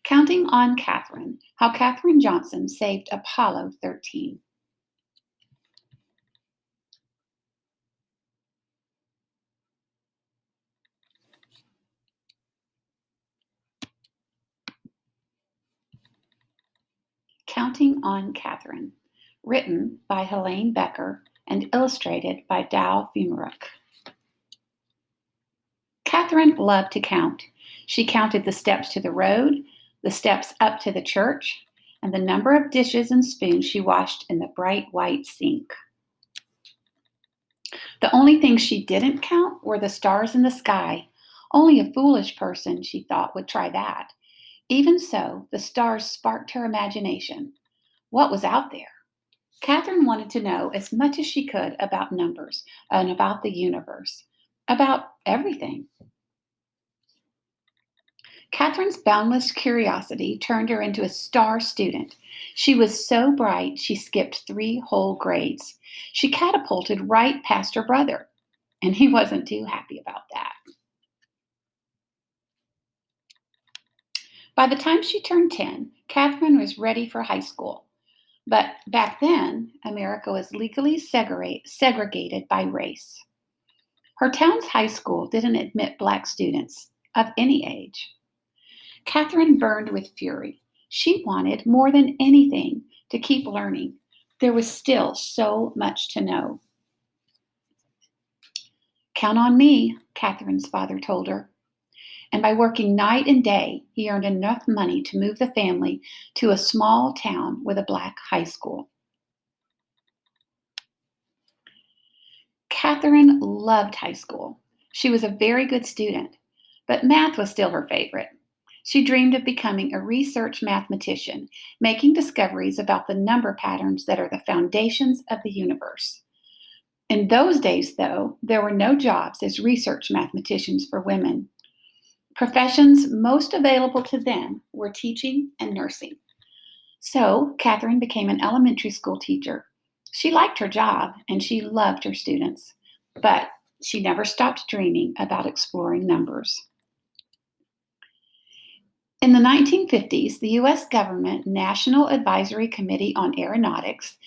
Counting on Katherine, how Katherine Johnson saved Apollo 13. Counting on Katherine, written by Helene Becker and illustrated by Dow Fumaruk. Katherine loved to count. She counted the steps to the road, the steps up to the church, and the number of dishes and spoons she washed in the bright white sink. The only things she didn't count were the stars in the sky. Only a foolish person, she thought, would try that. Even so, the stars sparked her imagination. What was out there? Katherine wanted to know as much as she could about numbers and about the universe, about everything. Katherine's boundless curiosity turned her into a star student. She was so bright she skipped 3 whole grades. She catapulted right past her brother, and he wasn't too happy about that. By the time she turned 10, Katherine was ready for high school. But back then, America was legally segregated by race. Her town's high school didn't admit Black students of any age. Katherine burned with fury. She wanted, more than anything, to keep learning. There was still so much to know. "Count on me," Katherine's father told her. And by working night and day, he earned enough money to move the family to a small town with a Black high school. Katherine loved high school. She was a very good student, but math was still her favorite. She dreamed of becoming a research mathematician, making discoveries about the number patterns that are the foundations of the universe. In those days, though, there were no jobs as research mathematicians for women. Professions most available to them were teaching and nursing. So Katherine became an elementary school teacher. She liked her job and she loved her students, but she never stopped dreaming about exploring numbers. In the 1950s, the U.S. government National Advisory Committee on Aeronautics,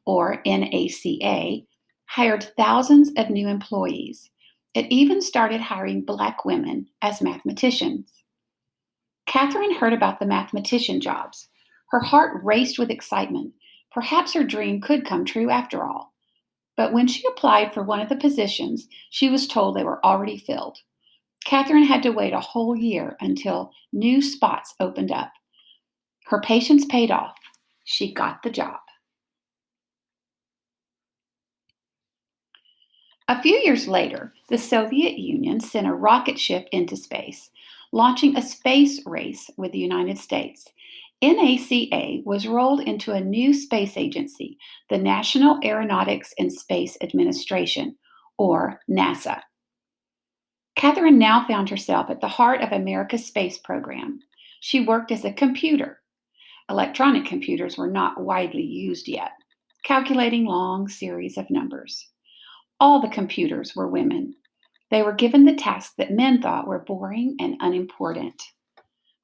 or NACA, hired thousands of new employees. It even started hiring Black women as mathematicians. Katherine heard about the mathematician jobs. Her heart raced with excitement. Perhaps her dream could come true after all. But when she applied for one of the positions, she was told they were already filled. Katherine had to wait a whole year until new spots opened up. Her patience paid off. She got the job. A few years later, the Soviet Union sent a rocket ship into space, launching a space race with the United States. NACA was rolled into a new space agency, the National Aeronautics and Space Administration, or NASA. Katherine now found herself at the heart of America's space program. She worked as a computer. Electronic computers were not widely used yet, calculating long series of numbers. All the computers were women. They were given the tasks that men thought were boring and unimportant.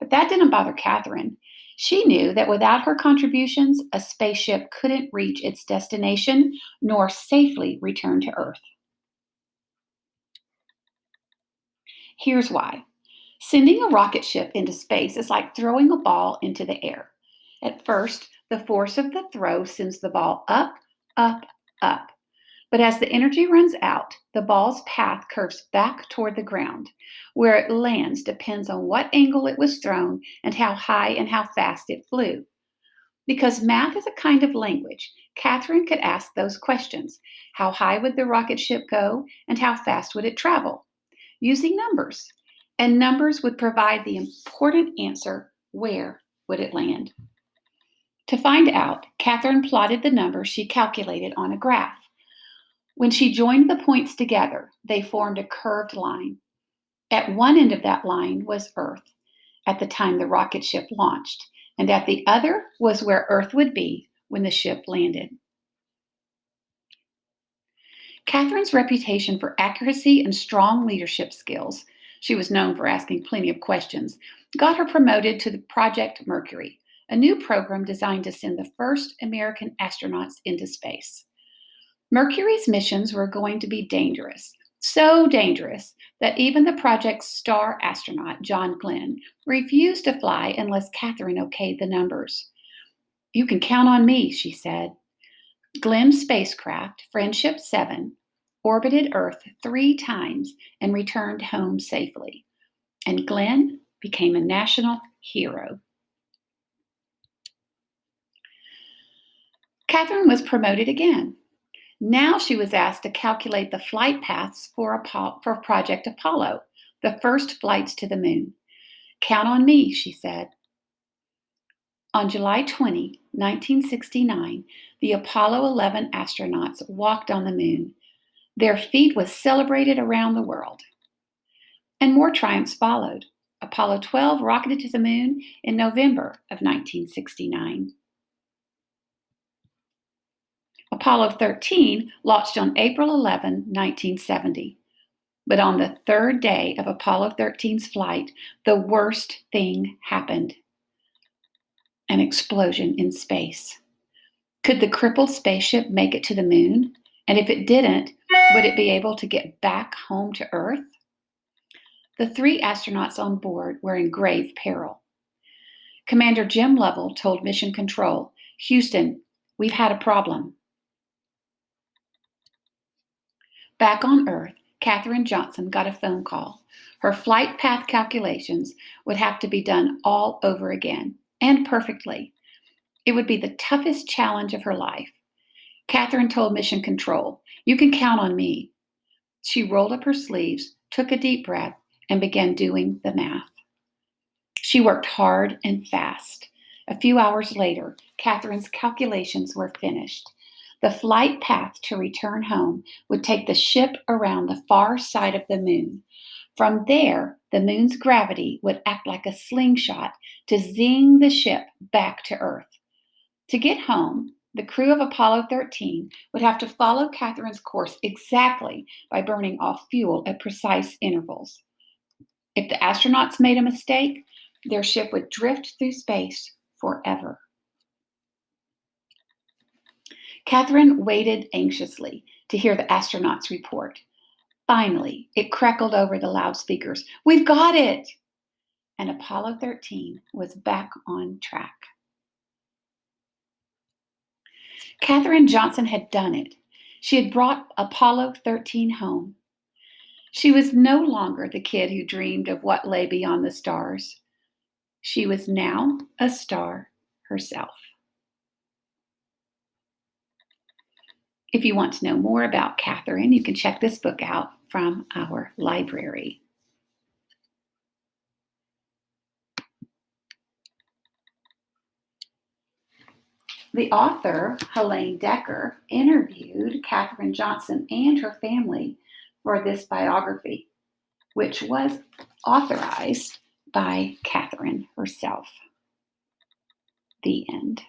But that didn't bother Katherine. She knew that without her contributions, a spaceship couldn't reach its destination nor safely return to Earth. Here's why. Sending a rocket ship into space is like throwing a ball into the air. At first, the force of the throw sends the ball up, up, up. But as the energy runs out, the ball's path curves back toward the ground. Where it lands depends on what angle it was thrown and how high and how fast it flew. Because math is a kind of language, Katherine could ask those questions. How high would the rocket ship go, and how fast would it travel? Using numbers. And numbers would provide the important answer, where would it land? To find out, Katherine plotted the numbers she calculated on a graph. When she joined the points together, they formed a curved line. At one end of that line was Earth, at the time the rocket ship launched, and at the other was where Earth would be when the ship landed. Katherine's reputation for accuracy and strong leadership skills She was known for asking plenty of questions, got her promoted to the Project Mercury, a new program designed to send the first American astronauts into space. Mercury's missions were going to be dangerous, so dangerous that even the project's star astronaut, John Glenn, refused to fly unless Katherine okayed the numbers. "You can count on me," she said. Glenn's spacecraft, Friendship 7, orbited Earth 3 times and returned home safely. And Glenn became a national hero. Katherine was promoted again. Now she was asked to calculate the flight paths for Project Apollo, the first flights to the moon. "Count on me," she said. On July 20, 1969, the Apollo 11 astronauts walked on the moon. Their feat was celebrated around the world. And more triumphs followed. Apollo 12 rocketed to the moon in November of 1969. Apollo 13 launched on April 11, 1970. But on the third day of Apollo 13's flight, the worst thing happened: an explosion in space. Could the crippled spaceship make it to the moon? And if it didn't, would it be able to get back home to Earth? The 3 astronauts on board were in grave peril. Commander Jim Lovell told Mission Control, "Houston, we've had a problem." Back on Earth, Katherine Johnson got a phone call. Her flight path calculations would have to be done all over again, and perfectly. It would be the toughest challenge of her life. Katherine told Mission Control, "You can count on me." She rolled up her sleeves, took a deep breath, and began doing the math. She worked hard and fast. A few hours later, Katherine's calculations were finished. The flight path to return home would take the ship around the far side of the moon. From there, the moon's gravity would act like a slingshot to zing the ship back to Earth. To get home, the crew of Apollo 13 would have to follow Katherine's course exactly by burning off fuel at precise intervals. If the astronauts made a mistake, their ship would drift through space forever. Katherine waited anxiously to hear the astronauts' report. Finally, it crackled over the loudspeakers. "We've got it!" And Apollo 13 was back on track. Katherine Johnson had done it. She had brought Apollo 13 home. She was no longer the kid who dreamed of what lay beyond the stars. She was now a star herself. If you want to know more about Katherine, you can check this book out from our library. The author, Helene Decker, interviewed Katherine Johnson and her family for this biography, which was authorized by Katherine herself. The end.